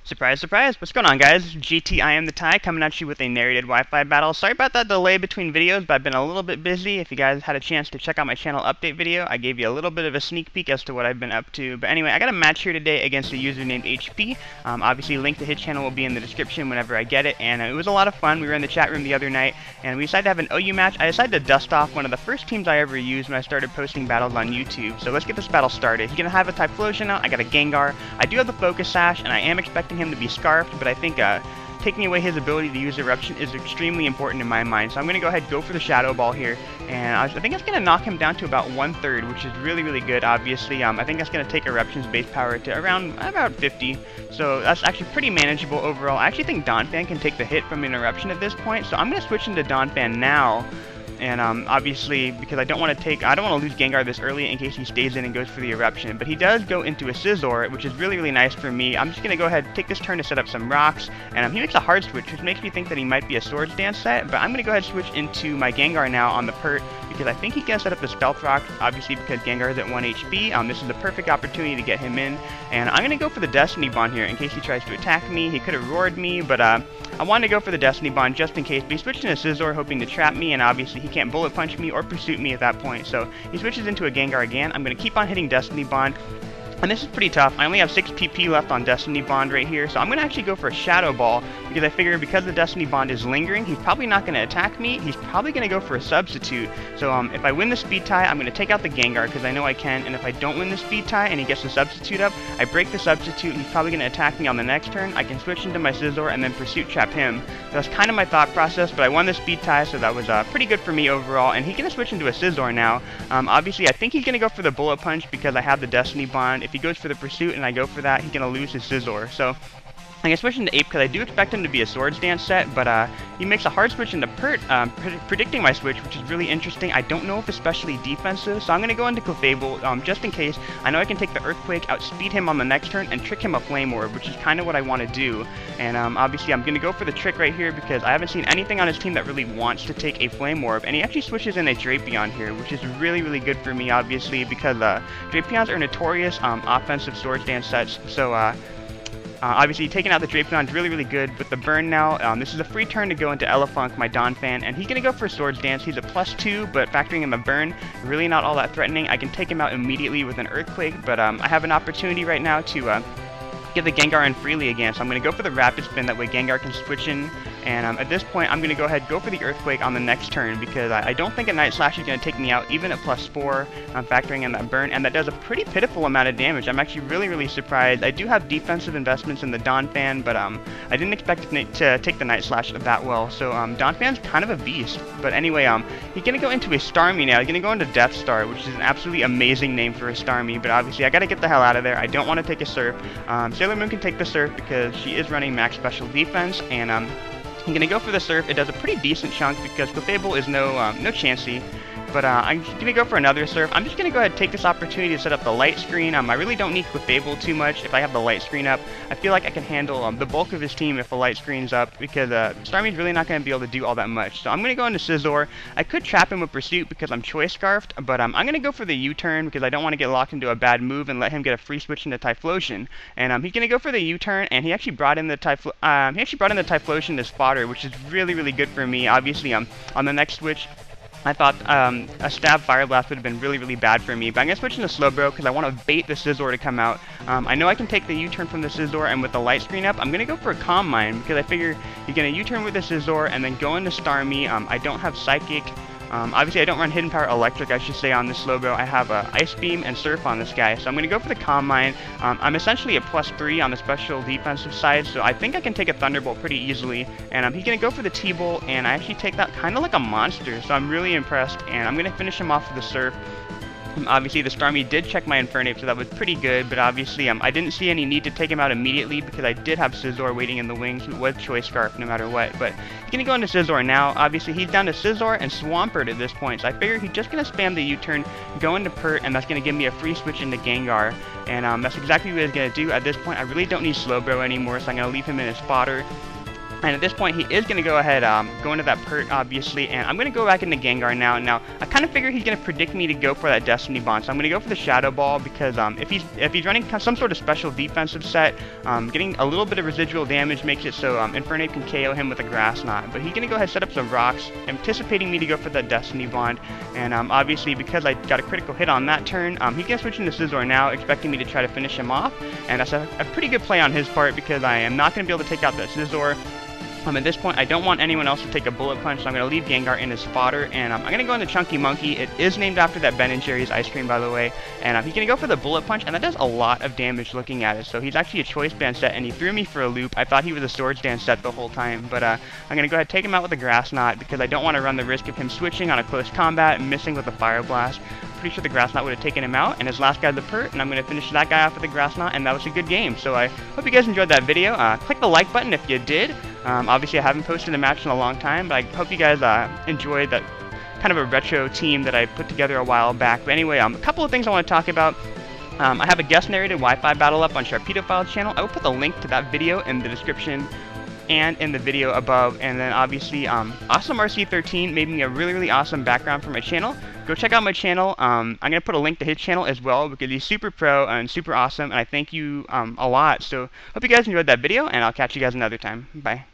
Surprise, surprise! What's going on, guys? GT iamthetie coming at you with a narrated Wi-Fi battle. Sorry about that delay between videos, but I've been a little bit busy. If you guys had a chance to check out my channel update video, I gave you a little bit of a sneak peek as to what I've been up to. But anyway, I got a match here today against a user named HP. Obviously, link to his channel will be in the description whenever I get it, and it was a lot of fun. We were in the chat room the other night, and we decided to have an OU match. I decided to dust off one of the first teams I ever used when I started posting battles on YouTube. So let's get this battle started. He's going to have a Typhlosion out. I got a Gengar. I do have the Focus Sash, and I am expecting him to be Scarfed, but I think taking away his ability to use Eruption is extremely important in my mind. So I'm going to go ahead and go for the Shadow Ball here, and I think it's going to knock him down to about 1/3, which is really, really good, obviously. I think that's going to take Eruption's base power to around about 50, so that's actually pretty manageable overall. I actually think Donphan can take the hit from an Eruption at this point, so I'm going to switch into Donphan now. And obviously, because I don't want to lose Gengar this early in case he stays in and goes for the Eruption. But he does go into a Scizor, which is really, really nice for me. I'm just going to go ahead and take this turn to set up some rocks. And he makes a hard switch, which makes me think that he might be a Swords Dance set. But I'm going to go ahead and switch into my Gengar now on the Pert, because I think he can set up the Stealth Rock, obviously because Gengar is at 1 HP. This is the perfect opportunity to get him in. And I'm going to go for the Destiny Bond here in case he tries to attack me. He could have roared me, but I wanted to go for the Destiny Bond just in case. But he switched into Scizor, hoping to trap me, and obviously he can't Bullet Punch me or Pursuit me at that point. So he switches into a Gengar again. I'm going to keep on hitting Destiny Bond. And this is pretty tough. I only have 6 PP left on Destiny Bond right here, so I'm going to actually go for a Shadow Ball, because I figure because the Destiny Bond is lingering, he's probably not going to attack me. He's probably going to go for a Substitute. So if I win the Speed Tie, I'm going to take out the Gengar, because I know I can, and if I don't win the Speed Tie and he gets the Substitute up, I break the Substitute, he's probably going to attack me on the next turn. I can switch into my Scizor and then Pursuit Trap him. So that's kind of my thought process, but I won the Speed Tie, so that was pretty good for me overall, and he's going to switch into a Scizor now. Obviously, I think he's going to go for the Bullet Punch because I have the Destiny Bond. If he goes for the Pursuit and I go for that, he's going to lose his Scizor. So I'm going to switch into Ape because I do expect him to be a Swords Dance set, but he makes a hard switch into Pert, predicting my switch, which is really interesting. I don't know if especially defensive, so I'm going to go into Clefable just in case. I know I can take the Earthquake, outspeed him on the next turn, and trick him a Flame Orb, which is kind of what I want to do. And obviously I'm going to go for the trick right here because I haven't seen anything on his team that really wants to take a Flame Orb, and he actually switches in a Drapion here, which is really, really good for me, obviously, because Drapions are notorious offensive Swords Dance sets, so obviously, taking out the Drapion is really, really good. With the burn now, this is a free turn to go into Elefunk, my Donphan, and he's going to go for Swords Dance. He's a +2, but factoring in the burn, really not all that threatening. I can take him out immediately with an Earthquake, but I have an opportunity right now to get the Gengar in freely again, so I'm going to go for the Rapid Spin. That way Gengar can switch in, and at this point I'm going to go ahead and go for the Earthquake on the next turn, because I don't think a Night Slash is going to take me out, even at +4, factoring in that burn, and that does a pretty pitiful amount of damage. I'm actually really, really surprised. I do have defensive investments in the Donphan, but I didn't expect it to take the Night Slash that well, so Donphan's kind of a beast. But anyway, he's going to go into a Starmie now. He's going to go into Death Star, which is an absolutely amazing name for a Starmie, but obviously I got to get the hell out of there. I don't want to take a Surf. Sailor Moon can take the Surf because she is running max special defense, and he's going to go for the Surf. It does a pretty decent chunk because Clefable is no Chansey. But I'm going to go for another Surf. I'm just going to go ahead and take this opportunity to set up the Light Screen. I really don't need Clefable too much if I have the Light Screen up. I feel like I can handle the bulk of his team if the Light Screen's up, because Starmie's really not going to be able to do all that much. So I'm going to go into Scizor. I could trap him with Pursuit because I'm Choice Scarfed, but I'm going to go for the U-turn because I don't want to get locked into a bad move and let him get a free switch into Typhlosion. And he's going to go for the U-turn, and he actually brought in the Typhlosion to Spotter, which is really, really good for me. Obviously, on the next switch, I thought a Stab Fire Blast would have been really, really bad for me, but I'm going to switch into Slowbro because I want to bait the Scizor to come out. I know I can take the U-turn from the Scizor, and with the Light Screen up, I'm going to go for a Calm Mind because I figure you're going to U-turn with the Scizor and then go into Starmie. I don't have Psychic. Obviously, I don't run Hidden Power Electric, I should say, on this Slowbro. I have Ice Beam and Surf on this guy, so I'm going to go for the Calm Mind. I'm essentially a +3 on the special defensive side, so I think I can take a Thunderbolt pretty easily. And he's going to go for the T-Bolt, and I actually take that kind of like a monster, so I'm really impressed. And I'm going to finish him off with the Surf. Obviously, the Starmie did check my Infernape, so that was pretty good, but obviously I didn't see any need to take him out immediately because I did have Scizor waiting in the wings, who was Choice Scarf no matter what. But he's going to go into Scizor now. Obviously, he's down to Scizor and Swampert at this point, so I figure he's just going to spam the U-turn, go into Pert, and that's going to give me a free switch into Gengar. And that's exactly what he's going to do. At this point, I really don't need Slowbro anymore, so I'm going to leave him in his Spotter. And at this point, he is going to go ahead, go into that Pert, obviously, and I'm going to go back into Gengar now. Now, I kind of figure he's going to predict me to go for that Destiny Bond, so I'm going to go for the Shadow Ball, because if he's running some sort of special defensive set, getting a little bit of residual damage makes it so Infernape can KO him with a Grass Knot. But he's going to go ahead and set up some rocks, anticipating me to go for that Destiny Bond, and obviously, because I got a critical hit on that turn, he's going to switch into Scizor now, expecting me to try to finish him off, and that's a pretty good play on his part, because I am not going to be able to take out that Scizor. At this point, I don't want anyone else to take a Bullet Punch, so I'm going to leave Gengar in his fodder, and I'm going to go into Chunky Monkey. It is named after that Ben & Jerry's ice cream, by the way, and he's going to go for the Bullet Punch, and that does a lot of damage looking at it. So he's actually a Choice Band set, and he threw me for a loop. I thought he was a Swords Dance set the whole time, but I'm going to go ahead and take him out with a Grass Knot, because I don't want to run the risk of him switching on a close combat and missing with a Fire Blast. Pretty sure the Grass Knot would have taken him out, and his last guy's the Pert, and I'm going to finish that guy off with a Grass Knot, and that was a good game. So I hope you guys enjoyed that video. Click the like button if you did. Obviously, I haven't posted a match in a long time, but I hope you guys enjoyed that kind of a retro team that I put together a while back. But anyway, a couple of things I want to talk about. I have a guest narrated Wi-Fi battle up on Sharpedophile's channel. I will put the link to that video in the description and in the video above. And then obviously, Awesome RC13 made me a really awesome background for my channel. Go check out my channel. I'm going to put a link to his channel as well, because he's super pro and super awesome, and I thank you a lot. So hope you guys enjoyed that video, and I'll catch you guys another time. Bye.